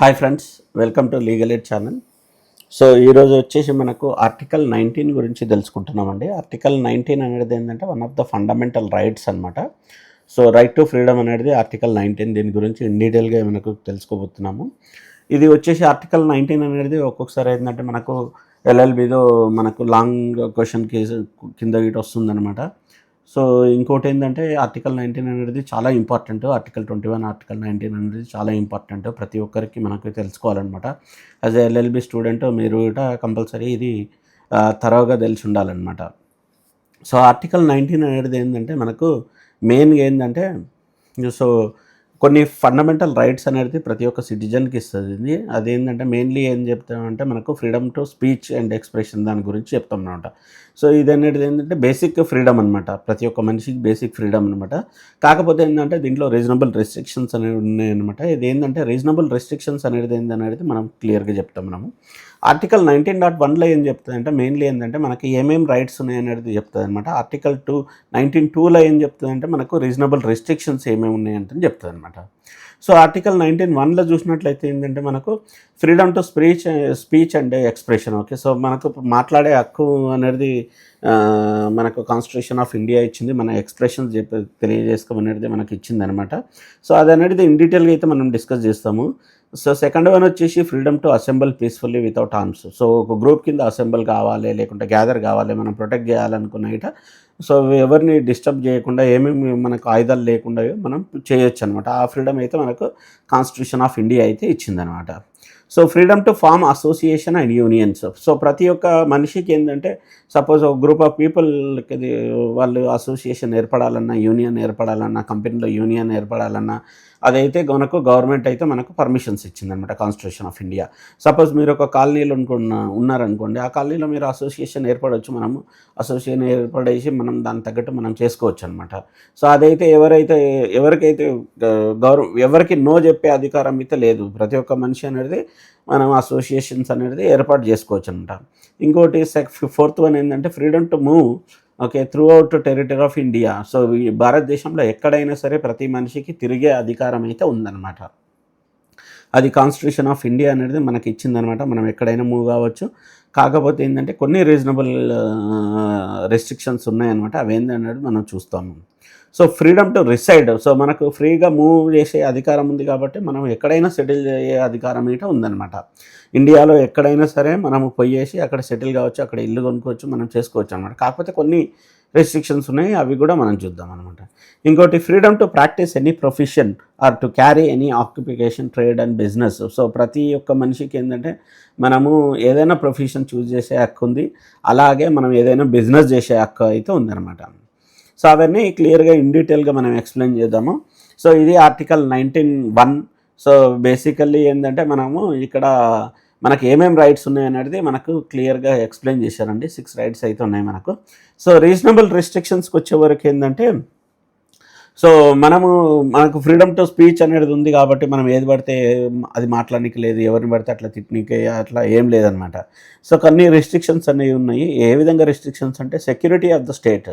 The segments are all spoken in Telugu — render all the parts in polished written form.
Hi friends, welcome to legal aid channel. So ఈరోజు వచ్చేసి మనకు ఆర్టికల్ 19 గురించి తెలుసుకుంటున్నామండి. ఆర్టికల్ 19 అనేది ఏంటంటే one of the fundamental rights అనమాట. సో రైట్ టు ఫ్రీడమ్ అనేది ఆర్టికల్ 19. దీని గురించి ఇన్ డీటెయిల్గా మనకు తెలుసుకోబోతున్నాము. ఇది వచ్చేసి ఆర్టికల్ 19 అనేది ఒక్కొక్కసారి ఏంటంటే మనకు ఎల్ఎల్బిలో మనకు లాంగ్ క్వశ్చన్ కేసు కింద ఇటు వస్తుందన్నమాట. సో ఇంకోటి ఏంటంటే ఆర్టికల్ 19 అనేది చాలా ఇంపార్టెంట్. ఆర్టికల్ 21, ఆర్టికల్ 19 అనేది చాలా ఇంపార్టెంట్. ప్రతి ఒక్కరికి మనకు తెలుసుకోవాలన్నమాట. యాజ్ ఎ ఎల్ఎల్బి స్టూడెంట్ మీరు కూడా కంపల్సరీ ఇది తరోగా తెలిసి ఉండాలన్నమాట. సో ఆర్టికల్ 19 అనేది ఏంటంటే మనకు మెయిన్గా ఏంటంటే సో కొన్ని ఫండమెంటల్ రైట్స్ అనేది ప్రతి ఒక్క సిటిజన్కి ఇస్తుంది. అదేంటంటే మెయిన్లీ ఏం చెప్తామంటే మనకు freedom to speech and expression దాని గురించి చెప్తాం అనమాట. సో ఇది అనేది ఏంటంటే బేసిక్ ఫ్రీడమ్ అనమాట. ప్రతి ఒక్క మనిషికి బేసిక్ ఫ్రీడమ్ అనమాట. కాకపోతే ఏంటంటే దీంట్లో రీజనబుల్ రెస్ట్రిక్షన్స్ అనేవి ఉన్నాయన్నమాట. ఇది ఏంటంటే రీజనబుల్ రెస్ట్రిక్షన్స్ అనేది ఏంటనేది మనం క్లియర్గా చెప్తాం. మనము ఆర్టికల్ 19.1లో ఏం చెప్తుందంటే మెయిన్లీ ఏంటంటే మనకి ఏమేమి రైట్స్ ఉన్నాయనేది చెప్తుంది అనమాట. ఆర్టికల్ 19.2లో ఏం చెప్తుందంటే మనకు రీజనబుల్ రెస్ట్రిక్షన్స్ ఏమేమి ఉన్నాయంటే చెప్తుంది అనమాట. సో ఆర్టికల్ 19.1లో చూసినట్లయితే ఏంటంటే మనకు freedom to speech and expression. Okay, so మనకు మాట్లాడే హక్కు అనేది మనకు కాన్స్టిట్యూషన్ ఆఫ్ ఇండియా ఇచ్చింది. మన ఎక్స్ప్రెషన్స్ తెలియజేసుకోమనేది మనకి ఇచ్చింది అనమాట. సో అది అనేది ఇన్ డీటెయిల్గా అయితే మనం డిస్కస్ చేస్తాము. సో సెకండ్ వన్ వచ్చేసి freedom to assemble peacefully without arms. So ఒక గ్రూప్ కింద అసెంబుల్ కావాలి, లేకుంటే గ్యాదర్ కావాలి, మనం ప్రొటెక్ట్ చేయాలనుకున్న ఇట సో ఎవరిని డిస్టర్బ్ చేయకుండా ఏమేమి మనకు ఆయుధాలు లేకుండా మనం చేయొచ్చు అనమాట. ఆ ఫ్రీడమ్ అయితే మనకు కాన్స్టిట్యూషన్ ఆఫ్ ఇండియా అయితే ఇచ్చిందనమాట. So freedom to form association and unions. So ప్రతి ఒక్క మనిషికి ఏంటంటే సపోజ్ ఒక గ్రూప్ ఆఫ్ పీపుల్కి వాళ్ళు అసోసియేషన్ ఏర్పడాలన్నా, యూనియన్ ఏర్పడాలన్నా, కంపెనీలో యూనియన్ ఏర్పడాలన్నా అదైతే మనకు గవర్నమెంట్ అయితే మనకు పర్మిషన్స్ ఇచ్చిందనమాట కాన్స్టిట్యూషన్ ఆఫ్ ఇండియా. సపోజ్ మీరు ఒక కాలనీలో ఉన్నారనుకోండి, ఆ కాలనీలో మీరు అసోసియేషన్ ఏర్పడవచ్చు. మనము అసోసియేషన్ ఏర్పడేసి మనం దానికి తగ్గట్టు మనం చేసుకోవచ్చు అనమాట. సో అదైతే ఎవరికైతే ఎవరికి నో చెప్పే అధికారం అయితే లేదు. ప్రతి ఒక్క మనిషి అనేది మనం అసోసియేషన్స్ అనేది ఏర్పాటు చేసుకోవచ్చు అనమాట. ఇంకోటి ఫోర్త్ వన్ ఏంటంటే freedom to move okay through out territory of India. So ఈ భారతదేశంలో ఎక్కడైనా సరే ప్రతి మనిషికి తిరిగే అధికారం అయితే ఉందన్నమాట. అది కాన్స్టిట్యూషన్ ఆఫ్ ఇండియా అనేది మనకి ఇచ్చిందనమాట. మనం ఎక్కడైనా మూవ్ కావచ్చు. కాకపోతే ఏంటంటే కొన్ని రీజనబుల్ రెస్ట్రిక్షన్స్ ఉన్నాయన్నమాట. అవి ఏంటనేది మనం చూస్తాము. So freedom to reside. So మనకు ఫ్రీగా మూవ్ చేసే అధికారం ఉంది కాబట్టి మనం ఎక్కడైనా సెటిల్ అయ్యే అధికారం అయితే ఉందన్నమాట. ఇండియాలో ఎక్కడైనా సరే మనము పోయేసి అక్కడ సెటిల్ కావచ్చు, అక్కడ ఇల్లు కొనుక్కోవచ్చు, మనం చేసుకోవచ్చు అనమాట. కాకపోతే కొన్ని రెస్ట్రిక్షన్స్ ఉన్నాయి, అవి కూడా మనం చూద్దాం అనమాట. ఇంకోటి freedom to practise any profession or to carry any occupation, trade and business. So ప్రతి ఒక్క మనిషికి ఏంటంటే మనము ఏదైనా ప్రొఫెషన్ చూస్ చేసే హక్కు ఉంది, అలాగే మనం ఏదైనా బిజినెస్ చేసే హక్కు అయితే ఉందన్నమాట. సో అవన్నీ క్లియర్గా ఇన్ డీటెయిల్గా మనం ఎక్స్ప్లెయిన్ చేద్దాము. సో ఇది ఆర్టికల్ 19.1. సో బేసికల్లీ ఏంటంటే మనము ఇక్కడ మనకు ఏమేమి రైట్స్ ఉన్నాయనేది మనకు క్లియర్గా ఎక్స్ప్లెయిన్ చేశారండి. 6 రైట్స్ అయితే ఉన్నాయి మనకు. సో రీజనబుల్ రెస్ట్రిక్షన్స్కి వచ్చేవరకు ఏంటంటే సో మనకు ఫ్రీడమ్ టు స్పీచ్ అనేది ఉంది కాబట్టి మనం ఏది పడితే అది మాట్లాడడానికి లేదు, ఎవరిని పడితే అట్లా తిట్టడానికి అట్లా ఏం లేదనమాట. సో కొన్ని రెస్ట్రిక్షన్స్ అనేవి ఉన్నాయి. ఏ విధంగా రెస్ట్రిక్షన్స్ అంటే security of the state.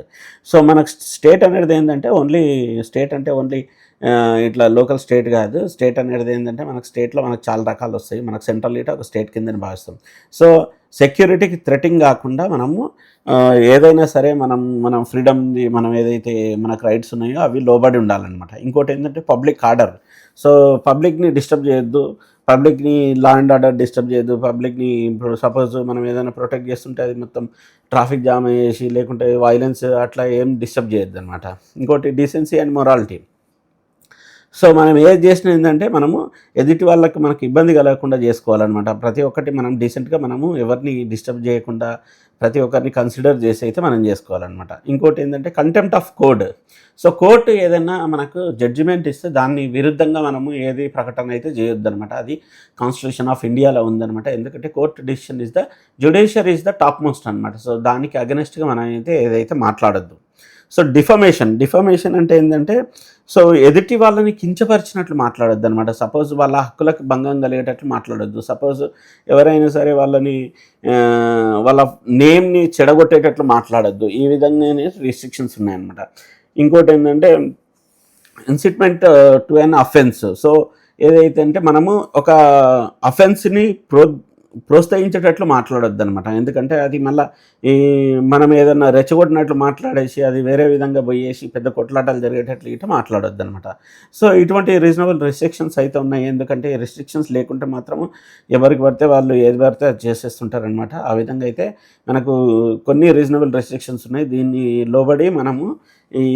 So మనకు స్టేట్ అనేది ఏంటంటే ఓన్లీ ఇట్లా లోకల్ స్టేట్ కాదు. స్టేట్ అనేది ఏంటంటే మనకు స్టేట్లో మనకు చాలా రకాలు వస్తాయి. మనకు సెంట్రల్ ఇట ఒక స్టేట్ కిందని భావిస్తాం. సో సెక్యూరిటీకి థ్రెటింగ్ కాకుండా మనము ఏదైనా సరే మనం ఫ్రీడమ్ది మనం ఏదైతే మనకు రైట్స్ ఉన్నాయో అవి లోబడి ఉండాలన్నమాట. ఇంకోటి ఏంటంటే పబ్లిక్ ఆర్డర్. సో పబ్లిక్ని డిస్టర్బ్ చేయొద్దు, పబ్లిక్ని లా అండ్ ఆర్డర్ డిస్టర్బ్ చేయొద్దు. పబ్లిక్ని ఇప్పుడు సపోజ్ మనం ఏదైనా ప్రొటెక్ట్ చేస్తుంటే అది మొత్తం ట్రాఫిక్ జామ్ చేసి లేకుంటే వైలెన్స్ అట్లా ఏం డిస్టర్బ్ చేయొద్దు అనమాట. ఇంకోటి డీసెన్సీ అండ్ మొరాలిటీ. సో మనం ఏది చేసినా ఏంటంటే మనము ఎదుటి వాళ్ళకి మనకు ఇబ్బంది కలగకుండా చేసుకోవాలన్నమాట. ప్రతి ఒక్కటి మనం డీసెంట్గా మనము ఎవరిని డిస్టర్బ్ చేయకుండా ప్రతి ఒక్కరిని కన్సిడర్ చేసి అయితే మనం చేసుకోవాలన్నమాట. ఇంకోటి ఏంటంటే contempt of court. So court ఏదైనా మనకు జడ్జిమెంట్ ఇస్తే దాన్ని విరుద్ధంగా మనము ఏది ప్రకటన అయితే చేయొద్దనమాట. అది కాన్స్టిట్యూషన్ ఆఫ్ ఇండియాలో ఉందన్నమాట. ఎందుకంటే court decision judiciary is the top most అనమాట. సో దానికి అగెనెస్ట్గా మనం అయితే ఏదైతే మాట్లాడొద్దు. సో డిఫమేషన్ అంటే ఏంటంటే సో ఎదుటి వాళ్ళని కించపరిచినట్లు మాట్లాడొద్దు అనమాట. సపోజ్ వాళ్ళ హక్కులకు భంగం కలిగేటట్లు మాట్లాడొద్దు. సపోజ్ ఎవరైనా సరే వాళ్ళ నేమ్ని చెడగొట్టేటట్లు మాట్లాడొద్దు. ఈ విధంగానే రిస్ట్రిక్షన్స్ ఉన్నాయన్నమాట. ఇంకోటి ఏంటంటే ఇన్సిట్మెంట్ టు అన్ అఫెన్స్. సో ఏదైతే అంటే మనము ఒక అఫెన్స్ని ప్రోత్సహించేటట్లు మాట్లాడొద్దు అనమాట. ఎందుకంటే అది మళ్ళీ ఈ మనం ఏదన్నా రెచ్చగొట్టినట్లు మాట్లాడేసి అది వేరే విధంగా పోయేసి పెద్ద కొట్లాటలు జరిగేటట్లు ఇట్లా మాట్లాడొద్దు అనమాట. సో ఇటువంటి రీజనబుల్ రెస్ట్రిక్షన్స్ అయితే ఉన్నాయి. ఎందుకంటే ఈ రెస్ట్రిక్షన్స్ లేకుంటే మాత్రము ఎవరికి పడితే వాళ్ళు ఏది పడితే అది చేసేస్తుంటారనమాట. ఆ విధంగా అయితే మనకు కొన్ని రీజనబుల్ రెస్ట్రిక్షన్స్ ఉన్నాయి. దీన్ని లోబడి మనము ఈ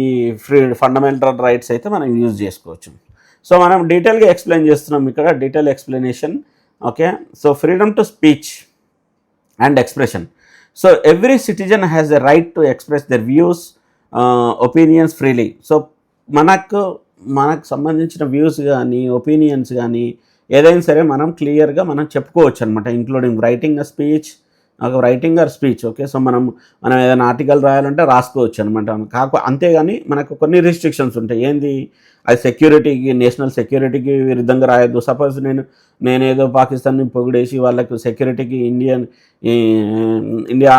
ఫండమెంటల్ రైట్స్ అయితే మనం యూజ్ చేసుకోవచ్చు. సో మనం డీటెయిల్గా ఎక్స్ప్లెయిన్ చేస్తున్నాం ఇక్కడ, detail explanation. Okay, so freedom to speech and expression. So every citizen has a right to express their views, opinions freely. So మనకు సంబంధించిన వ్యూస్ కానీ ఒపీనియన్స్ కానీ ఏదైనా సరే మనం క్లియర్గా మనం చెప్పుకోవచ్చు అనమాట, including writing a speech, writing or speech. Okay, so మనం ఏదైనా ఆర్టికల్ రాయాలంటే రాసుకోవచ్చు అనమాట. అంతేగాని మనకు కొన్ని రిస్ట్రిక్షన్స్ ఉంటాయి. ఏంది అది సెక్యూరిటీకి, నేషనల్ సెక్యూరిటీకి విరుద్ధంగా రాయొద్దు. సపోజ్ నేనేదో పాకిస్తాన్ని పొగిడేసి వాళ్ళకు సెక్యూరిటీకి ఇండియా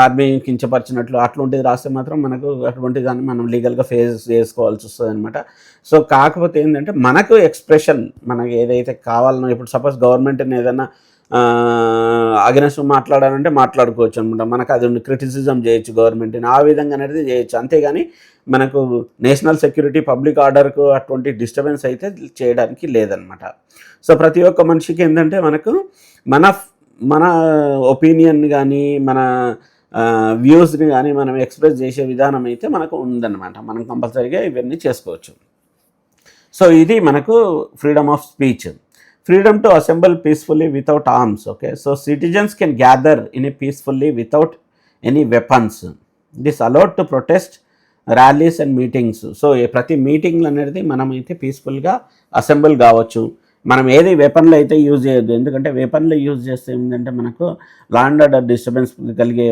ఆర్మీ కించపరిచినట్లు అట్లాంటిది రాస్తే మాత్రం మనకు అటువంటి దాన్ని మనం లీగల్గా ఫేస్ చేసుకోవాల్సి వస్తుంది అనమాట. సో కాకపోతే ఏంటంటే మనకు ఎక్స్ప్రెషన్ మనకు ఏదైతే కావాలనో, ఇప్పుడు సపోజ్ గవర్నమెంట్ని ఏదైనా అగెనెస్ట్ మాట్లాడాలంటే మాట్లాడుకోవచ్చు అనమాట. మనకు అది క్రిటిసిజం చేయొచ్చు గవర్నమెంట్ని, ఆ విధంగా అనేది చేయొచ్చు. అంతేగాని మనకు నేషనల్ సెక్యూరిటీ, పబ్లిక్ ఆర్డర్కు అటువంటి డిస్టర్బెన్స్ అయితే చేయడానికి లేదనమాట. సో ప్రతి ఒక్క మనిషికి ఏంటంటే మనకు మన ఒపీనియన్ కానీ మన వ్యూస్ని కానీ మనం ఎక్స్ప్రెస్ చేసే విధానం అయితే మనకు ఉందన్నమాట. మనం కంపల్సరీగా ఇవన్నీ చేసుకోవచ్చు. సో ఇది మనకు freedom of speech. Freedom to assemble peacefully without arms. Okay, so citizens can gather in a peacefully without any weapons. It is allowed to protest, rallies and meetings. So ప్రతి మీటింగ్లు అనేది మనం అయితే పీస్ఫుల్గా అసెంబుల్ కావచ్చు. మనం ఏది వెపన్లు అయితే యూజ్ చేయొద్దు. ఎందుకంటే వెపన్లు యూజ్ చేస్తే ఏంటంటే మనకు లా అండ్ ఆర్డర్ డిస్టర్బెన్స్ కలిగే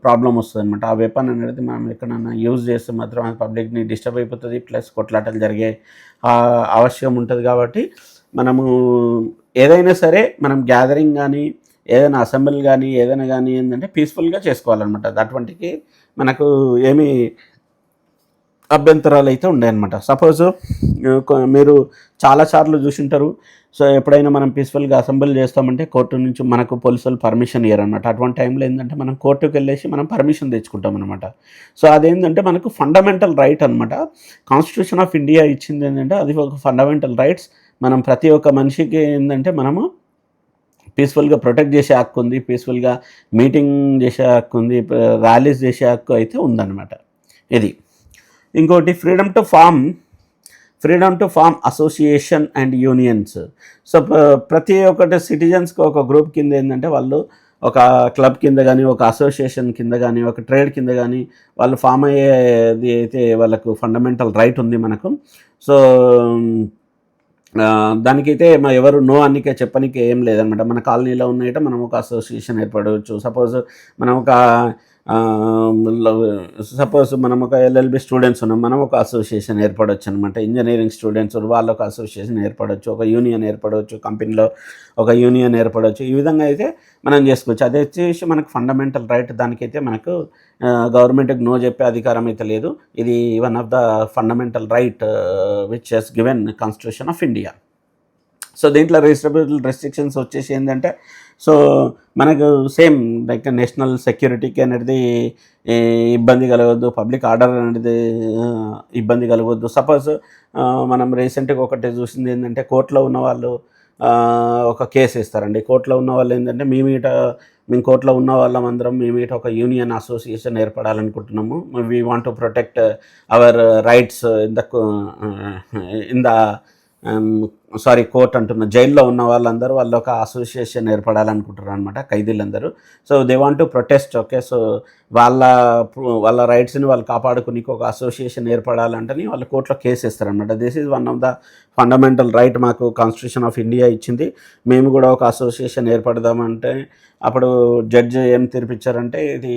ప్రాబ్లం వస్తుంది అనమాట. ఆ వెపన్ అనేది మనం ఎక్కడన్నా యూజ్ చేస్తే మాత్రం అది పబ్లిక్ని డిస్టర్బ్ అయిపోతుంది, ప్లస్ కొట్లాటలు జరిగే అవశ్యం ఉంటుంది. కాబట్టి మనము ఏదైనా సరే మనం గ్యాదరింగ్ కానీ ఏదైనా అసెంబ్లీ కానీ ఏదైనా కానీ ఏంటంటే పీస్ఫుల్గా చేసుకోవాలన్నమాట. అటువంటికి మనకు ఏమీ అభ్యంతరాలు అయితే ఉన్నాయన్నమాట. సపోజ్ మీరు చాలాసార్లు చూసింటారు. సో ఎప్పుడైనా మనం పీస్ఫుల్గా అసెంబ్లీ చేస్తామంటే కోర్టు నుంచి మనకు పోలీసులు పర్మిషన్ ఇయ్యరన్నమాట. అటువంటి టైంలో ఏంటంటే మనం కోర్టుకు వెళ్ళేసి మనం పర్మిషన్ తెచ్చుకుంటాం అనమాట. సో అదేంటంటే మనకు ఫండమెంటల్ రైట్ అనమాట. కాన్స్టిట్యూషన్ ఆఫ్ ఇండియా ఇచ్చింది ఏంటంటే అది ఒక ఫండమెంటల్ రైట్స్. మనం ప్రతి ఒక్క మనిషికి ఏంటంటే మనము పీస్ఫుల్గా ప్రొటెక్ట్ చేసే హక్కు ఉంది, పీస్ఫుల్గా మీటింగ్ చేసే హక్కు ఉంది, ర్యాలీస్ చేసే హక్కు అయితే ఉందన్నమాట. ఇది ఇంకోటి freedom to form association and unions. So ప్రతి ఒక్కటి సిటిజన్స్కి ఒక గ్రూప్ కింద ఏంటంటే వాళ్ళు ఒక క్లబ్ కింద కానీ ఒక అసోసియేషన్ కింద కానీ ఒక ట్రేడ్ కింద కానీ వాళ్ళు ఫామ్ అయ్యేది అయితే వాళ్ళకు ఫండమెంటల్ రైట్ ఉంది మనకు. సో దానికైతే ఎవరు నో అనికే చెప్పనికే ఏం లేదనమాట. మన కాలనీలో ఉన్నాయట మనం ఒక అసోసియేషన్ ఏర్పడవచ్చు. సపోజ్ మనం ఒక ఎల్ఎల్బి స్టూడెంట్స్ ఉన్నాం, మనం ఒక అసోసియేషన్ ఏర్పడవచ్చు అనమాట. ఇంజనీరింగ్ స్టూడెంట్స్ వాళ్ళు ఒక అసోసియేషన్ ఏర్పడవచ్చు, ఒక యూనియన్ ఏర్పడవచ్చు, కంపెనీలో ఒక యూనియన్ ఏర్పడవచ్చు. ఈ విధంగా అయితే మనం చేసుకోవచ్చు. అదే వచ్చేసి మనకు ఫండమెంటల్ రైట్. దానికైతే మనకు గవర్నమెంట్కి నో చెప్పే అధికారం అయితే లేదు. ఇది one of the fundamental right which has given constitution of India. So దీంట్లో రెస్ట్రిక్షన్స్ వచ్చేసి ఏంటంటే సో మనకు సేమ్ లైక్ నేషనల్ సెక్యూరిటీకి అనేది ఇబ్బంది కలగవద్దు, పబ్లిక్ ఆర్డర్ అనేది ఇబ్బంది కలగవద్దు. సపోజ్ మనం రీసెంట్గా ఒకటి చూసింది ఏంటంటే కోర్టులో ఉన్న వాళ్ళు ఒక కేసు ఇస్తారండి. కోర్టులో ఉన్న వాళ్ళు ఏంటంటే మేము కోర్టులో ఉన్న వాళ్ళం అందరం మేమీట ఒక యూనియన్ అసోసియేషన్ ఏర్పడాలనుకుంటున్నాము. We want to protect our rights in the court అంటున్న జైల్లో ఉన్న వాళ్ళందరూ వాళ్ళు ఒక అసోసియేషన్ ఏర్పడాలనుకుంటారు అనమాట, ఖైదీలందరూ. So they want to protest. Okay, so వాళ్ళ రైట్స్ని వాళ్ళు కాపాడుకుని ఒక అసోసియేషన్ ఏర్పడాలంటని వాళ్ళు కోర్టులో కేసు ఇస్తారనమాట. This is one of the fundamental right మాకు కాన్స్టిట్యూషన్ ఆఫ్ ఇండియా ఇచ్చింది. మేము కూడా ఒక అసోసియేషన్ ఏర్పడదామంటే అప్పుడు జడ్జి ఏం తీర్పిచ్చారంటే ఇది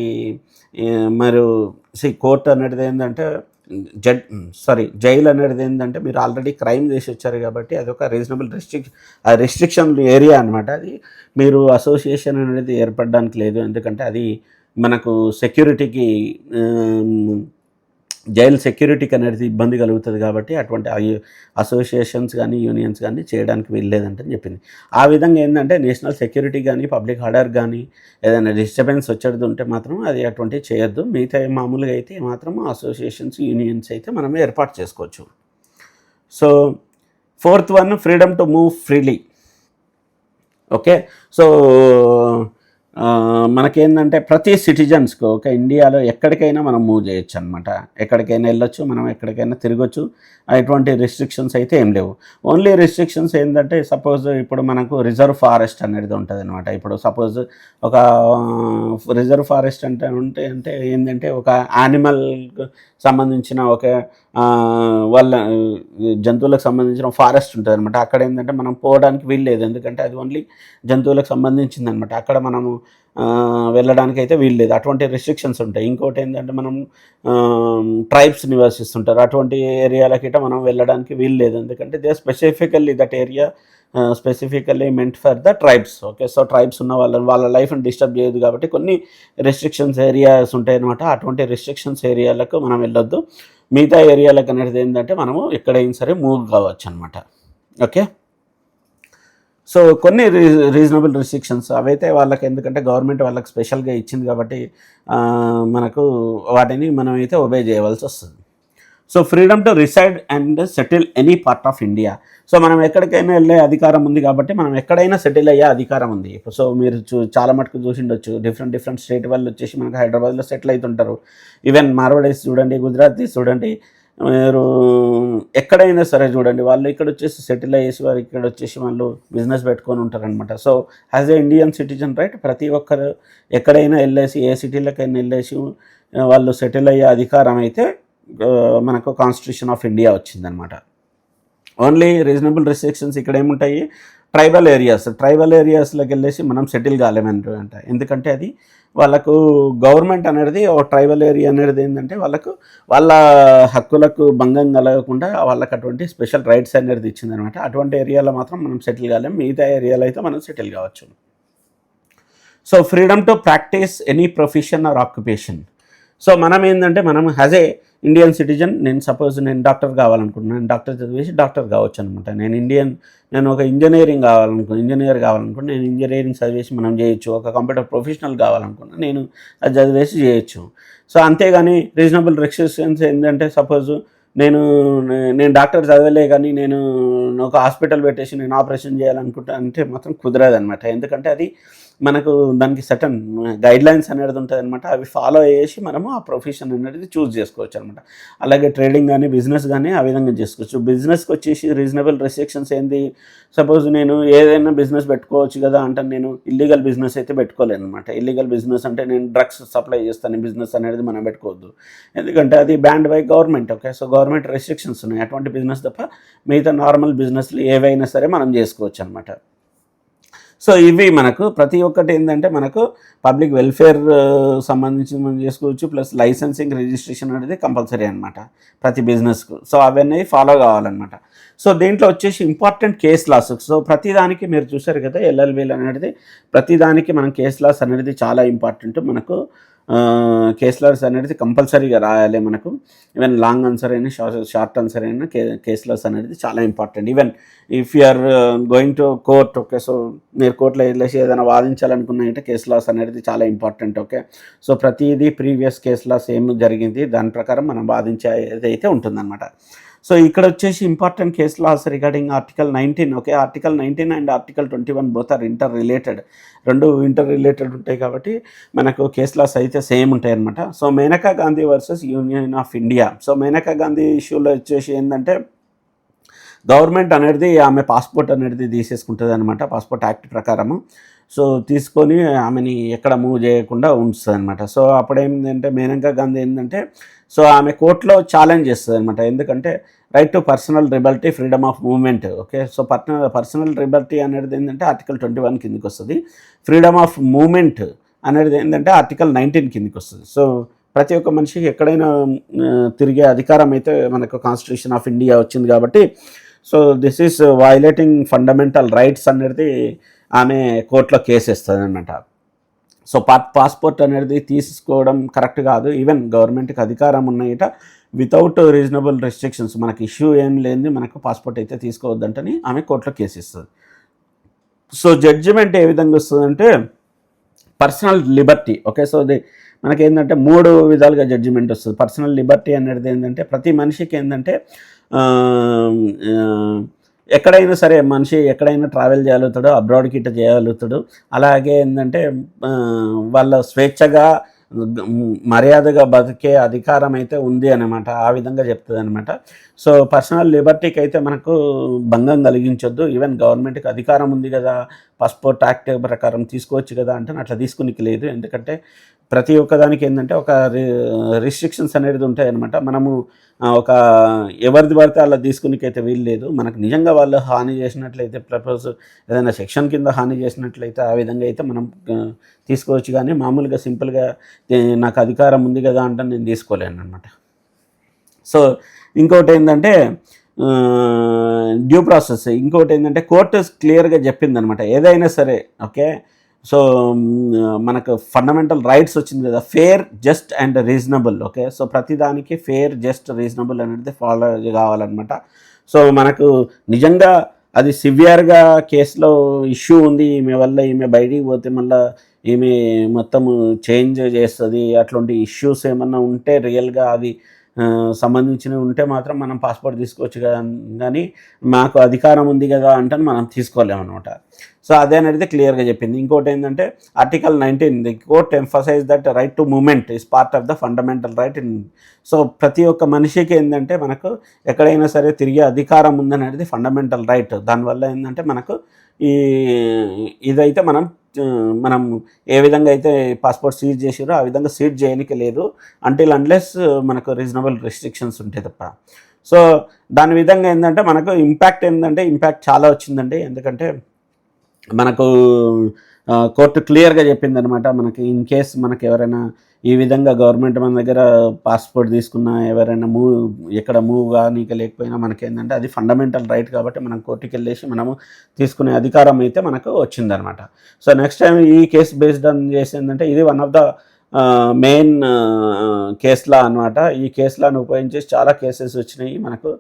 మరి కోర్టు అనేది ఏంటంటే జైలు అనేది ఏంటంటే మీరు ఆల్రెడీ క్రైమ్ చేసి వచ్చారు కాబట్టి అది ఒక రీజనబుల్ రెస్ట్రిక్షన్ ఏరియా అనమాట. అది మీరు అసోసియేషన్ అనేది ఏర్పడడానికి లేదు. ఎందుకంటే అది మనకు సెక్యూరిటీకి జైల్ సెక్యూరిటీకి అనేది ఇబ్బంది కలుగుతుంది కాబట్టి అటువంటి అసోసియేషన్స్ కానీ యూనియన్స్ కానీ చేయడానికి వీల్లేదంటని చెప్పింది. ఆ విధంగా ఏంటంటే నేషనల్ సెక్యూరిటీ కానీ పబ్లిక్ ఆర్డర్ కానీ ఏదైనా డిస్టర్బెన్స్ వచ్చేది ఉంటే మాత్రం అది అటువంటివి చేయొద్దు. మిగతా మామూలుగా అయితే మాత్రం అసోసియేషన్స్ యూనియన్స్ అయితే మనం ఏర్పాటు చేసుకోవచ్చు. So 4th one, freedom to move freely. Okay, so మనకేంటంటే ప్రతి సిటిజన్స్కి ఓకే ఇండియాలో ఎక్కడికైనా మనం మూవ్ చేయొచ్చు అనమాట. ఎక్కడికైనా వెళ్ళొచ్చు, మనం ఎక్కడికైనా తిరగచ్చు. ఎటువంటి రెస్ట్రిక్షన్స్ అయితే ఏం లేవు. ఓన్లీ రెస్ట్రిక్షన్స్ ఏంటంటే సపోజ్ ఇప్పుడు మనకు రిజర్వ్ ఫారెస్ట్ అనేది ఉంటుంది అనమాట. ఇప్పుడు సపోజ్ ఒక రిజర్వ్ ఫారెస్ట్ అంటే ఏంటంటే ఒక యానిమల్ సంబంధించిన ఒక వాళ్ళ జంతువులకు సంబంధించిన ఫారెస్ట్ ఉంటుంది అనమాట. అక్కడ ఏంటంటే మనం పోవడానికి వీల్లేదు, ఎందుకంటే అది ఓన్లీ జంతువులకు సంబంధించింది అనమాట. అక్కడ మనము వెళ్ళడానికి అయితే వీల్లేదు, అటువంటి రెస్ట్రిక్షన్స్ ఉంటాయి. ఇంకోటి ఏంటంటే మనం ట్రైబ్స్ నివసిస్తుంటారు, అటువంటి ఏరియాలకి మనం వెళ్ళడానికి వీల్లేదు, ఎందుకంటే they specifically that area specifically meant for the tribes. Okay, so tribes ఉన్న వాళ్ళ లైఫ్ని డిస్టర్బ్ చేయదు కాబట్టి కొన్ని రెస్ట్రిక్షన్స్ ఏరియాస్ ఉంటాయి అనమాట. అటువంటి రెస్ట్రిక్షన్స్ ఏరియాలకు మనం వెళ్ళొద్దు. మిగతా ఏరియాలకు అనేది ఏంటంటే మనము ఎక్కడైనా సరే మూవ్ కావచ్చు అనమాట. ఓకే, సో కొన్ని రీజనబుల్ రిస్ట్రిక్షన్స్ అవైతే వాళ్ళకి, ఎందుకంటే గవర్నమెంట్ వాళ్ళకి స్పెషల్గా ఇచ్చింది కాబట్టి మనకు వాటిని మనం అయితే ఒబే చేయవలసి వస్తుంది. So freedom to reside and settle any part of India. So మనం ఎక్కడికైనా వెళ్ళే అధికారం ఉంది కాబట్టి మనం ఎక్కడైనా సెటిల్ అయ్యే అధికారం ఉంది. సో మీరు చాలా మటుకు చూసిండొచ్చు, డిఫరెంట్ స్టేట్ వాళ్ళు వచ్చేసి మనకు హైదరాబాద్లో సెటిల్ అవుతుంటారు. ఈవెన్ మార్వాడీస్ చూడండి, గుజరాతీస్ చూడండి, మీరు ఎక్కడైనా సరే చూడండి, వాళ్ళు ఇక్కడ వచ్చేసి సెటిల్ అయ్యేసి వారు ఇక్కడ వచ్చేసి వాళ్ళు బిజినెస్ పెట్టుకొని ఉంటారనమాట. So as a Indian citizen right, ప్రతి ఒక్కరు ఎక్కడైనా వెళ్ళేసి ఏ సిటీలకైనా వెళ్ళేసి వాళ్ళు సెటిల్ అయ్యే అధికారం అయితే మనకు కాన్స్టిట్యూషన్ ఆఫ్ ఇండియా వచ్చిందనమాట. ఓన్లీ రీజనబుల్ రెస్ట్రిక్షన్స్ ఇక్కడ ఏముంటాయి, ట్రైబల్ ఏరియాస్లోకి వెళ్ళేసి మనం సెటిల్ కాలేమంట. ఎందుకంటే అది వాళ్ళకు గవర్నమెంట్ అనేది ఒక ట్రైబల్ ఏరియా అనేది ఏంటంటే వాళ్ళకు వాళ్ళ హక్కులకు భంగం కలగకుండా వాళ్ళకి అటువంటి స్పెషల్ రైట్స్ అనేది ఇచ్చిందనమాట. అటువంటి ఏరియాలో మాత్రం మనం సెటిల్ కాలేము, మిగతా ఏరియాలో అయితే మనం సెటిల్ కావచ్చు. So freedom to practise any profession or occupation. So మనం ఏంటంటే మనం యాజ్ ఏ ఇండియన్ సిటిజన్, నేను సపోజ్ నేను డాక్టర్ కావాలనుకుంటున్నాను, నేను డాక్టర్ చదివేసి డాక్టర్ కావచ్చు అనమాట. నేను ఒక ఇంజనీర్ కావాలనుకుంటున్నాను, నేను ఇంజనీరింగ్ చదివేసి మనం చేయొచ్చు. ఒక కంప్యూటర్ ప్రొఫెషనల్ కావాలనుకున్నాను, నేను అది చదివేసి చేయొచ్చు. సో అంతేగాని రీజనబుల్ రెస్ట్రిక్షన్స్ ఏంటంటే సపోజ్ నేను డాక్టర్ చదవలే కానీ నేను ఒక హాస్పిటల్ పెట్టేసి నేను ఆపరేషన్ చేయాలనుకుంటా అంటే మాత్రం కుదరదు అనమాట. ఎందుకంటే అది మనకు దానికి సర్టన్ గైడ్లైన్స్ అనేది ఉంటుంది అనమాట. అవి ఫాలో అయ్యేసి మనము ఆ ప్రొఫెషన్ అనేది చూస్ చేసుకోవచ్చు అనమాట. అలాగే ట్రేడింగ్ కానీ బిజినెస్ కానీ ఆ విధంగా చేసుకోవచ్చు. బిజినెస్కి వచ్చేసి రీజనబుల్ రెస్ట్రిక్షన్స్ ఏంది, సపోజ్ నేను ఏదైనా బిజినెస్ పెట్టుకోవచ్చు కదా అంటే నేను ఇల్లీగల్ బిజినెస్ అయితే పెట్టుకోలేను అనమాట. ఇల్లీగల్ బిజినెస్ అంటే నేను డ్రగ్స్ సప్లై చేస్తాను బిజినెస్ అనేది మనం పెట్టుకోవద్దు, ఎందుకంటే అది banned by government. Okay, so government restrictions ఉన్నాయి. అటువంటి బిజినెస్ తప్ప మిగతా నార్మల్ బిజినెస్లు ఏవైనా సరే మనం చేసుకోవచ్చు అనమాట. సో ఇవి మనకు ప్రతి ఒక్కటి ఏంటంటే మనకు పబ్లిక్ వెల్ఫేర్ సంబంధించి మనం చేసుకోవచ్చు, ప్లస్ లైసెన్సింగ్ రిజిస్ట్రేషన్ అనేది కంపల్సరీ అనమాట ప్రతి బిజినెస్కు. సో అవన్నీ ఫాలో కావాలన్నమాట. సో దీంట్లో వచ్చేసి ఇంపార్టెంట్ కేస్ లాస్. సో ప్రతిదానికి మీరు చూసారు కదా ఎల్ఎల్బీలు అనేది, ప్రతిదానికి మనం కేస్ లాస్ అనేది చాలా ఇంపార్టెంట్. మనకు కేస్ లాస్ అనేది కంపల్సరీగా రాయాలి మనకు. ఈవెన్ లాంగ్ ఆన్సర్ అయినా షార్ట్ ఆన్సర్ అయినా కేస్ లాస్ అనేది చాలా important. Even if you are going to court, okay, so మీరు కోర్టులో వెళ్ళేసి ఏదైనా వాదించాలనుకున్నాయంటే కేస్ లాస్ అనేది చాలా ఇంపార్టెంట్. ఓకే, సో ప్రతిదీ ప్రీవియస్ కేస్ లాస్ ఏం జరిగింది దాని ప్రకారం మనం వాదించేది అయితే ఉంటుందన్నమాట. సో ఇక్కడ వచ్చేసి important case laws regarding article 19. Okay, article 19 and article 21 both are interrelated ఉంటాయి కాబట్టి మనకు కేస్ లాస్ అయితే సేమ్ ఉంటాయి అనమాట. So Maneka Gandhi versus union of India. So Maneka Gandhi ఇష్యూలో వచ్చేసి ఏంటంటే గవర్నమెంట్ అనేది ఆమె పాస్పోర్ట్ అనేది తీసేసుకుంటుంది అనమాట, పాస్పోర్ట్ యాక్ట్ ప్రకారము. సో తీసుకొని ఆమెని ఎక్కడ మూవ్ చేయకుండా ఉంచుతుంది అనమాట. సో అప్పుడేంటంటే మేనకా గాంధీ ఏంటంటే సో ఆమె కోర్టులో ఛాలెంజ్ చేస్తుంది అనమాట. ఎందుకంటే right to personal Liberty, freedom of movement. Okay, so personal Liberty అనేది ఏంటంటే ఆర్టికల్ 21 కిందకి వస్తుంది. ఫ్రీడమ్ ఆఫ్ మూవ్మెంట్ అనేది ఏంటంటే ఆర్టికల్ 19 కిందకి వస్తుంది. సో ప్రతి ఒక్క మనిషికి ఎక్కడైనా తిరిగే అధికారం అయితే మనకు కాన్స్టిట్యూషన్ ఆఫ్ ఇండియా వచ్చింది కాబట్టి so this is violating fundamental rights అనేది ఆమె కోర్టులో కేసు వేస్తుంది అనమాట. సో పాస్పోర్ట్ అనేది తీసుకోవడం కరెక్ట్ కాదు. ఈవెన్ గవర్నమెంట్కి అధికారం ఉన్నాయట వితౌట్ రీజనబుల్ రెస్ట్రిక్షన్స్ మనకి ఇష్యూ ఏం లేని మనకు పాస్పోర్ట్ అయితే తీసుకోవద్దంటని ఆమె కోర్టులో కేసు ఇస్తుంది. సో జడ్జిమెంట్ ఏ విధంగా వస్తుందంటే పర్సనల్ లిబర్టీ. ఓకే, సో అది మనకేంటంటే 3 విధాలుగా జడ్జిమెంట్ వస్తుంది. పర్సనల్ లిబర్టీ అనేది ఏంటంటే ప్రతి మనిషికి ఏంటంటే ఎక్కడైనా సరే మనిషి ఎక్కడైనా ట్రావెల్ చేయగలుగుతాడు, అబ్రాడ్కి ఇట్లా చేయగలుగుతాడు. అలాగే ఏంటంటే వాళ్ళ స్వేచ్ఛగా మర్యాదగా బతికే అధికారం అయితే ఉంది అనమాట. ఆ విధంగా చెప్తుంది అనమాట. సో పర్సనల్ లిబర్టీకి అయితే మనకు భంగం కలిగించొద్దు. ఈవెన్ గవర్నమెంట్కి అధికారం ఉంది కదా, పాస్పోర్ట్ యాక్ట్ ప్రకారం తీసుకోవచ్చు కదా అంటే అట్లా తీసుకునికి లేదు. ఎందుకంటే ప్రతి ఒక్కదానికి ఏంటంటే ఒక రిస్ట్రిక్షన్స్ అనేది ఉంటాయి అనమాట. మనము ఒక ఎవరిది పడితే అలా తీసుకునికైతే వీలు లేదు. మనకు నిజంగా వాళ్ళు హాని చేసినట్లయితే ప్రపోజ్ ఏదైనా సెక్షన్ కింద హాని చేసినట్లయితే ఆ విధంగా అయితే మనం తీసుకోవచ్చు. కానీ మామూలుగా సింపుల్గా నాకు అధికారం ఉంది కదా అంటే నేను తీసుకోలేను అనమాట. సో ఇంకోటి ఏంటంటే డ్యూ ప్రాసెస్. ఇంకోటి ఏంటంటే కోర్టు క్లియర్గా చెప్పింది అనమాట ఏదైనా సరే. ఓకే, సో మనకు ఫండమెంటల్ రైట్స్ వచ్చింది కదా, fair, just and reasonable. Okay, so ప్రతిదానికి ఫేర్, జస్ట్, రీజనబుల్ అనేది ఫాలో కావాలన్నమాట. సో మనకు నిజంగా అది సివియర్గా కేసులో ఇష్యూ ఉంది, ఈమె బయటికి పోతే మళ్ళీ ఈమె మొత్తము చేంజ్ చేస్తుంది, అట్లాంటి ఇష్యూస్ ఏమన్నా ఉంటే రియల్గా అది సంబంధించినవి ఉంటే మాత్రం మనం పాస్పోర్ట్ తీసుకోవచ్చు కదా. కానీ మాకు అధికారం ఉంది కదా అంటే మనం తీసుకోలేమన్నమాట. సో అదే అనేది క్లియర్గా చెప్పింది. ఇంకోటి ఏంటంటే article 19 the court emphasise that right to movement is part of the fundamental right in. So ప్రతి ఒక్క మనిషికి ఏంటంటే మనకు ఎక్కడైనా సరే తిరిగే అధికారం ఉందనేది ఫండమెంటల్ రైట్. దానివల్ల ఏంటంటే మనకు ఇదైతే మనం ఏ విధంగా అయితే పాస్పోర్ట్ సీజ్ చేసారో ఆ విధంగా సీజ్ చేయడానికి లేదు అంటిల్ అన్లెస్ మనకు రీజనబుల్ రెస్ట్రిక్షన్స్ ఉంటాయి తప్ప. సో దాని విధంగా ఏంటంటే మనకు ఇంపాక్ట్ చాలా వచ్చిందండి. ఎందుకంటే మనకు కోర్టు క్లియర్గా చెప్పింది అనమాట. మనకి ఇన్ కేస్ మనకు ఎవరైనా ఈ విధంగా గవర్నమెంట్ మన దగ్గర పాస్పోర్ట్ తీసుకున్నా ఎవరైనా ఎక్కడ మూవ్ కానీ లేకపోయినా మనకేంటంటే అది ఫండమెంటల్ రైట్ కాబట్టి మనం కోర్టుకి వెళ్ళేసి మనము తీసుకునే అధికారం అయితే మనకు వచ్చిందనమాట. సో నెక్స్ట్ టైం ఈ కేసు బేస్డ్ ఆన్ చేసిందంటే ఇది వన్ ఆఫ్ ద మెయిన్ కేసులా అనమాట. ఈ కేసులను ఉపయోగించేసి చాలా కేసెస్ వచ్చినాయి మనకు.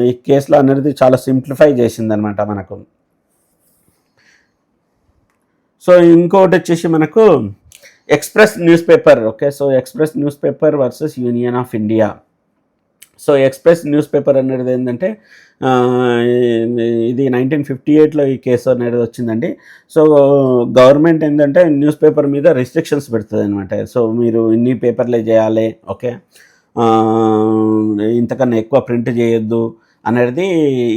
ఈ కేసులో అనేది చాలా సింప్లిఫై చేసిందనమాట మనకు. సో ఇంకోటి వచ్చేసి మనకు express news paper. Okay, so express news paper versus union of India. So express news paper అనేది ఏంటంటే ఇది 1958లో ఈ కేసు అనేది వచ్చిందండి. సో గవర్నమెంట్ ఏంటంటే న్యూస్ పేపర్ మీద రిస్ట్రిక్షన్స్ పెడుతుంది అనమాట. సో మీరు ఇన్ని పేపర్లే చేయాలి, ఓకే, ఇంతకన్నా ఎక్కువ ప్రింట్ చేయొద్దు అనేది,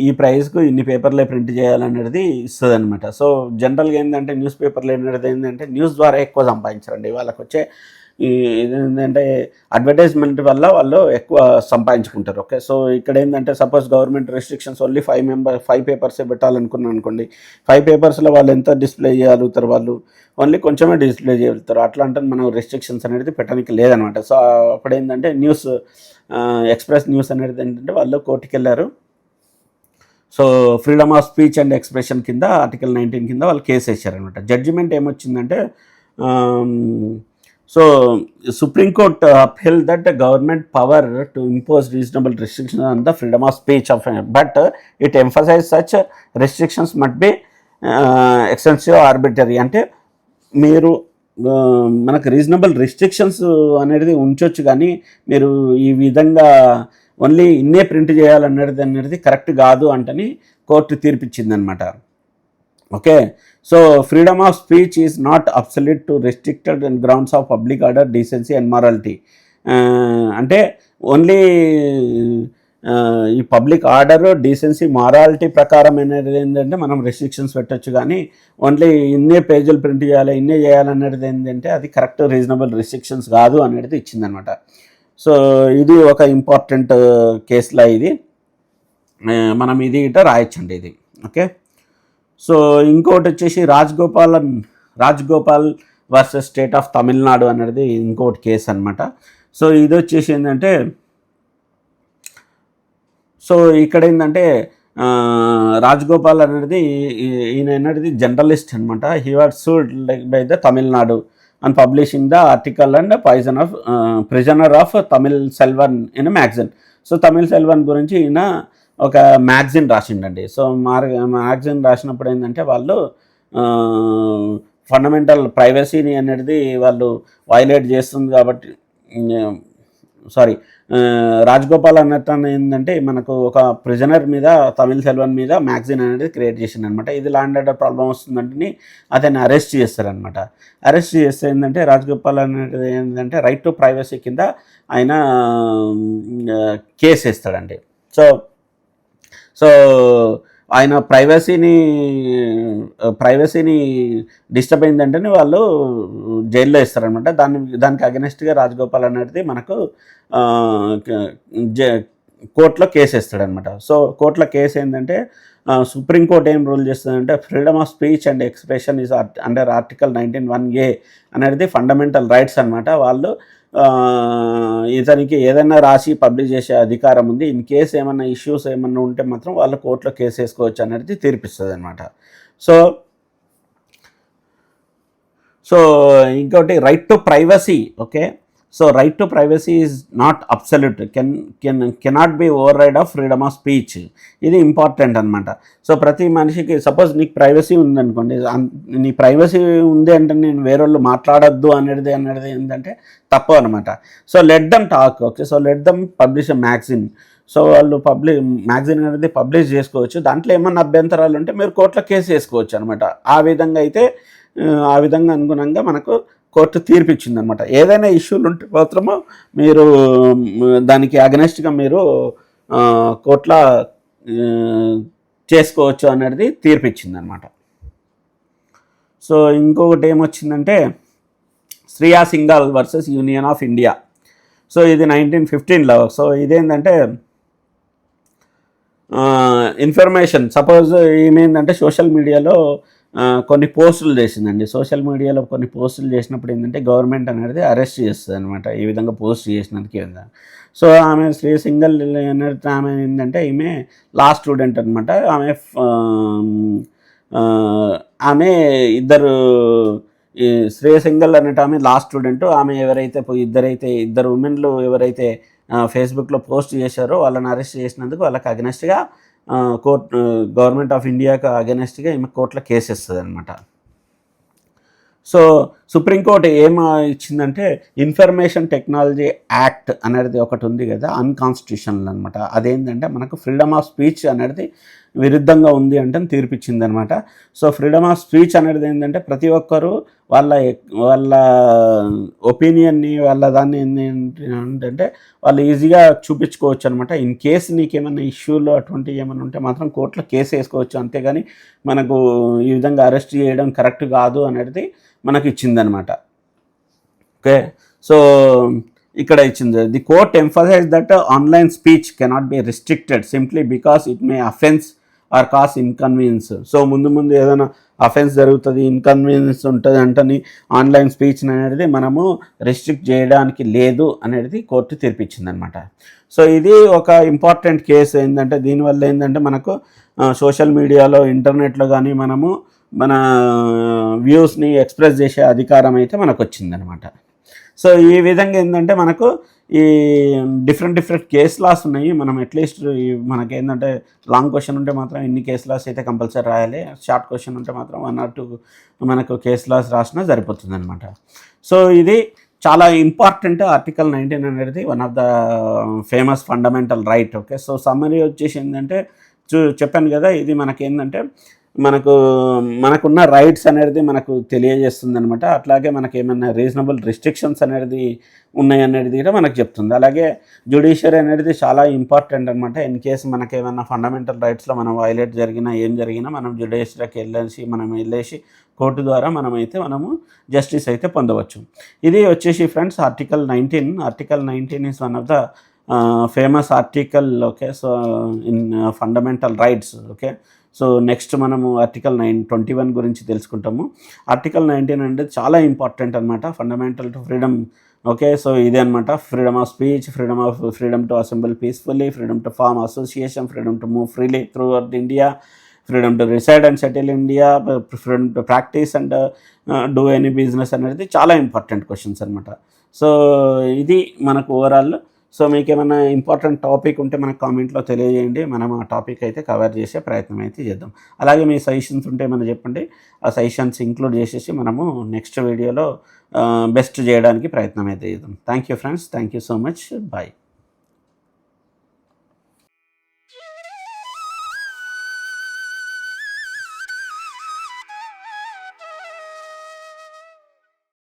ఈ ప్రైస్కు ఇన్ని పేపర్లే ప్రింట్ చేయాలనేది ఇస్తుంది అనమాట. సో జనరల్గా ఏంటంటే న్యూస్ పేపర్లు ఏంటంటే న్యూస్ ద్వారా ఎక్కువ సంపాదించారండి. వాళ్ళకి వచ్చే ఏంటంటే అడ్వర్టైజ్మెంట్ వల్ల వాళ్ళు ఎక్కువ సంపాదించుకుంటారు. ఓకే, సో ఇక్కడ ఏంటంటే సపోజ్ గవర్నమెంట్ రెస్ట్రిక్షన్స్ ఓన్లీ 5 పేపర్సే పెట్టాలనుకున్నాను అనుకోండి, 5 పేపర్స్లో వాళ్ళు ఎంత డిస్ప్లే చేయగలుగుతారు, వాళ్ళు ఓన్లీ కొంచెమే డిస్ప్లే చేయగలుగుతారు. అట్లా అంటే మనం రెస్ట్రిక్షన్స్ అనేది పెట్టడానికి లేదనమాట. సో అప్పుడు ఏంటంటే ఎక్స్ప్రెస్ న్యూస్ అనేది ఏంటంటే వాళ్ళు కోర్టుకి వెళ్ళారు. So freedom of speech and expression కింద ఆర్టికల్ 19 కింద వాళ్ళు కేసు వేశారనమాట. జడ్జిమెంట్ ఏమొచ్చిందంటే so supreme court upheld that the government power to impose reasonable restrictions on the freedom of speech but it emphasized such restrictions must be extensive arbitrary. అంటే మీరు మనకు రీజనబుల్ రిస్ట్రిక్షన్స్ అనేది ఉంచవచ్చు, కానీ మీరు ఈ విధంగా ఓన్లీ ఇన్నే ప్రింట్ చేయాలనేది కరెక్ట్ కాదు అంటని కోర్టు తీర్పిచ్చిందనమాట. Okay, so freedom of speech is not absolute to restricted and grounds of public order, decency and morality. అంటే ఓన్లీ ఈ పబ్లిక్ ఆర్డర్, డీసెన్సీ, మారాలిటీ ప్రకారం అనేది ఏంటంటే మనం రెస్ట్రిక్షన్స్ పెట్టచ్చు, కానీ ఓన్లీ ఇన్నే పేజీలు ప్రింట్ చేయాలి, ఇన్నే చేయాలనేది ఏంటంటే అది కరెక్ట్ రీజనబుల్ రెస్ట్రిక్షన్స్ కాదు అనేది ఇచ్చిందనమాట. సో ఇది ఒక ఇంపార్టెంట్ కేసులా ఇది మనం ఇది ఇట రాయొచ్చండి ఇది. ఓకే, సో ఇంకోటి వచ్చేసి Rajgopal versus state of Tamil Nadu అనేది ఇంకోటి కేసు అనమాట. సో ఇది వచ్చేసి ఏంటంటే సో ఇక్కడ ఏంటంటే రాజ్గోపాల్ అనేది ఈయన జర్నలిస్ట్ అనమాట. He was sued by the Tamil Nadu and publishing the article and prisoner of Tamil Selvan in magazine. So Tamil Selvan గురించి ఈయన ఒక మ్యాగజైన్ రాసిండండి. సో మ్యాగజైన్ రాసినప్పుడు ఏంటంటే వాళ్ళు ఫండమెంటల్ ప్రైవసీని అనేది వాళ్ళు వైలేట్ చేస్తుంది కాబట్టి, సారీ, రాజగోపాల్ అన్నట్టు ఏంటంటే మనకు ఒక ప్రిజనర్ మీద, తమిళ్ సెల్వన్ మీద మ్యాగజైన్ అనేది క్రియేట్ చేసింది అనమాట. ఇది ల్యాండ్ ఆర్డర్ ప్రాబ్లం వస్తుందంటే అతన్ని అరెస్ట్ చేస్తారనమాట. అరెస్ట్ చేస్తే ఏంటంటే రాజగోపాల్ అనేది ఏంటంటే రైట్ టు ప్రైవసీ కింద ఆయన కేసు వేస్తాడండి. సో ఆయన ప్రైవసీని డిస్టర్బ్ అయిందంటేనే వాళ్ళు జైల్లో ఇస్తారనమాట. దానికి అగెనెస్ట్గా రాజగోపాల్ అనేది మనకు కోర్టులో కేసు వేస్తాడనమాట. సో కోర్టులో కేసు ఏంటంటే సుప్రీంకోర్టు ఏం రూల్ చేస్తుందంటే freedom of speech and expression is under article 19(1)A అనేది ఫండమెంటల్ రైట్స్ అనమాట. వాళ్ళు ఇతనికి ఏదైనా రాసి పబ్లిష్ చేసే అధికారం ఉంది. ఇన్ కేసు ఏమన్నా ఇష్యూస్ ఏమన్నా ఉంటే మాత్రం వాళ్ళు కోర్టులో కేసు వేసుకోవచ్చు అనేది తీర్పిస్తుంది అనమాట. సో ఇంకోటి right to privacy. Okay, so right to privacy is not absolute, cannot be override of freedom of speech. ఇది ఇంపార్టెంట్ అనమాట. సో ప్రతి మనిషికి సపోజ్ నీకు ప్రైవసీ ఉందనుకోండి, నీ ప్రైవసీ ఉంది అంటే నేను వేరే వాళ్ళు మాట్లాడద్దు అనేది ఏంటంటే తప్పు అనమాట. So let them talk. Okay, so let them publish a magazine. So వాళ్ళు మ్యాగజైన్ అనేది పబ్లిష్ చేసుకోవచ్చు. దాంట్లో ఏమన్నా అభ్యంతరాలు ఉంటే మీరు కోర్టులో కేసు వేసుకోవచ్చు అనమాట. ఆ విధంగా అనుగుణంగా మనకు కోర్టు తీర్పిచ్చింది అనమాట. ఏదైనా ఇష్యూలు ఉంటే మాత్రము మీరు దానికి అగనెస్ట్గా మీరు కోర్టులో చేసుకోవచ్చు అనేది తీర్పిచ్చింది అనమాట. సో ఇంకొకటి ఏమొచ్చిందంటే Shreya Singhal versus union of India. So ఇది 1915లో. సో ఇదేంటంటే ఇన్ఫర్మేషన్, సపోజ్ ఏమైందంటే సోషల్ మీడియాలో కొన్ని పోస్టులు చేసిందండి. సోషల్ మీడియాలో కొన్ని పోస్టులు చేసినప్పుడు ఏంటంటే గవర్నమెంట్ అనేది అరెస్ట్ చేస్తుంది అనమాట, ఈ విధంగా పోస్ట్ చేసినందుకు. సో ఆమె శ్రీ సింఘల్ అనేది ఆమె ఏంటంటే ఈమె లా స్టూడెంట్ అనమాట. ఆమె ఇద్దరు శ్రేయ సింఘల్ అనేట ఆమె లా స్టూడెంట్. ఆమె ఇద్దరు ఉమెన్లు ఎవరైతే ఫేస్బుక్లో పోస్ట్ చేశారో వాళ్ళని అరెస్ట్ చేసినందుకు వాళ్ళకి అగెనెస్ట్గా గవర్నమెంట్ ఆఫ్ ఇండియాకి అగెనెస్ట్గా ఈమె కోర్టులో కేసు ఇస్తుంది అనమాట. సో సుప్రీంకోర్టు ఏం ఇచ్చిందంటే ఇన్ఫర్మేషన్ టెక్నాలజీ యాక్ట్ అనేది ఒకటి ఉంది కదా, అన్కాన్స్టిట్యూషనల్ అనమాట. అదేంటంటే మనకు ఫ్రీడమ్ ఆఫ్ స్పీచ్ అనేది విరుద్ధంగా ఉంది అంటే తీర్పిచ్చింది అనమాట. సో ఫ్రీడమ్ ఆఫ్ స్పీచ్ అనేది ఏంటంటే ప్రతి ఒక్కరూ వాళ్ళ ఒపీనియన్ని, వాళ్ళ దాన్ని ఏంటంటే వాళ్ళు ఈజీగా చూపించుకోవచ్చు అనమాట. ఇన్ కేసు నీకేమన్నా ఇష్యూలు అటువంటివి ఏమైనా ఉంటే మాత్రం కోర్టులో కేసు వేసుకోవచ్చు. అంతేగాని మనకు ఈ విధంగా అరెస్ట్ చేయడం కరెక్ట్ కాదు అనేది మనకు ఇచ్చిందనమాట. ఓకే, సో ఇక్కడ ఇచ్చింది, the court emphasise that online speech cannot be restricted simply because it may offence or cause inconvenience. So ముందు ఏదైనా అఫెన్స్ జరుగుతుంది, ఇన్కన్వీనియన్స్ ఉంటుంది అంటని ఆన్లైన్ స్పీచ్ అనేది మనము రిస్ట్రిక్ట్ చేయడానికి లేదు అనేది కోర్టు తీర్పిచ్చిందనమాట. సో ఇది ఒక ఇంపార్టెంట్ కేసు. ఏంటంటే దీనివల్ల ఏంటంటే మనకు సోషల్ మీడియాలో, ఇంటర్నెట్లో కానీ మనము మన వ్యూస్ని ఎక్స్ప్రెస్ చేసే అధికారం అయితే మనకు వచ్చిందనమాట. సో ఈ విధంగా ఏంటంటే మనకు ఈ డిఫరెంట్ కేస్ లాస్ ఉన్నాయి. మనం అట్లీస్ట్ మనకేంటంటే లాంగ్ క్వశ్చన్ ఉంటే మాత్రం ఇన్ని కేస్ లాస్ అయితే కంపల్సరీ రాయాలి. షార్ట్ క్వశ్చన్ ఉంటే మాత్రం 1 or 2 మనకు కేస్ లాస్ రాసినా సరిపోతుంది అనమాట. సో ఇది చాలా ఇంపార్టెంట్. ఆర్టికల్ 19 అనేది one of the famous fundamental right. Okay, so summary వచ్చేసి ఏంటంటే చెప్పాను కదా, ఇది మనకేంటంటే మనకున్న రైట్స్ అనేది మనకు తెలియజేస్తుంది అనమాట. అట్లాగే మనకి ఏమైనా రీజనబుల్ రిస్ట్రిక్షన్స్ అనేది ఉన్నాయి అనేది కూడా మనకు చెప్తుంది. అలాగే జ్యుడిషియరీ అనేది చాలా ఇంపార్టెంట్ అనమాట. ఇన్ కేసు మనకేమైనా ఫండమెంటల్ రైట్స్లో మనం వైలేట్ ఏం జరిగినా మనం జ్యుడిషియరీకి వెళ్ళేసి కోర్టు ద్వారా మనము జస్టిస్ అయితే పొందవచ్చు. ఇది వచ్చేసి friends article 19. Article 19 is one of the famous article. Okay, so in fundamental rights. Okay, so next మనము ఆర్టికల్ 21 గురించి తెలుసుకుంటాము. ఆర్టికల్ 19 అంటే చాలా ఇంపార్టెంట్ అనమాట, fundamental to freedom. Okay, so ఇదే అనమాట, freedom of speech, freedom to assemble peacefully, freedom to form association, freedom to move freely throughout India, freedom to reside and settle India, freedom to practise and do any business అనేది చాలా ఇంపార్టెంట్ క్వశ్చన్స్ అనమాట. సో ఇది మనకు ఓవరాల్. సో మీకు ఏమైనా ఇంపార్టెంట్ టాపిక్ ఉంటే మనకు కామెంట్లో తెలియజేయండి, మనం ఆ టాపిక్ అయితే కవర్ చేసే ప్రయత్నం అయితే చేద్దాం. అలాగే మీ సజెషన్స్ ఉంటే ఏమైనా చెప్పండి, ఆ సజెషన్స్ ఇంక్లూడ్ చేసేసి మనము నెక్స్ట్ వీడియోలో బెస్ట్ చేయడానికి ప్రయత్నం అయితే చేద్దాం. Thank you friends, thank you so much, bye.